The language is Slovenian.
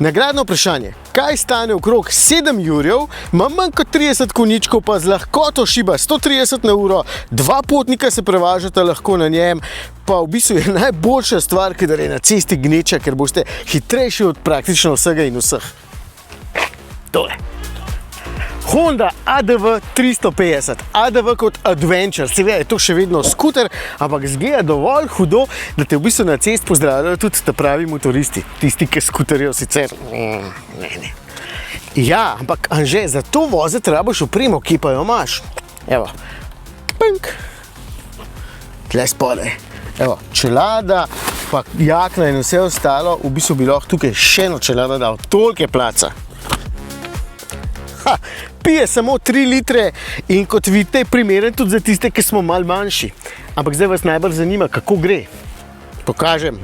Nagradno vprašanje. Kaj stane okrog 7 jurjev, ima manj kot 30 konjičkov, pa z lahkoto šiba 130 na uro, 2 potnika se prevažata lahko na njem, pa v bistvu je najboljša stvar, kadar je na cesti gneča, ker boste hitrejši od praktično vsega in vseh. Tole. Honda ADV 350, ADV kot Adventure, seveda je to še vedno skuter, ampak zgleda dovolj hudo, da te v bistvu na cest pozdravljajo tudi ta pravi motoristi, tisti, ki skuterjev sicer, ne. Ja, ampak Anže, za to voziti rabiš opremo, ki pa jo imaš. Evo, pink, tle spodaj, evo, čelada, pa jakna in vse ostalo, v bistvu bi lahko tukaj še eno čelado dal, toliko je placa. Pije samo 3 litre in kot vidite je primeren tudi za tiste, ki smo malo manjši. Ampak zdaj vas najbolj zanima, kako gre. Pokažem.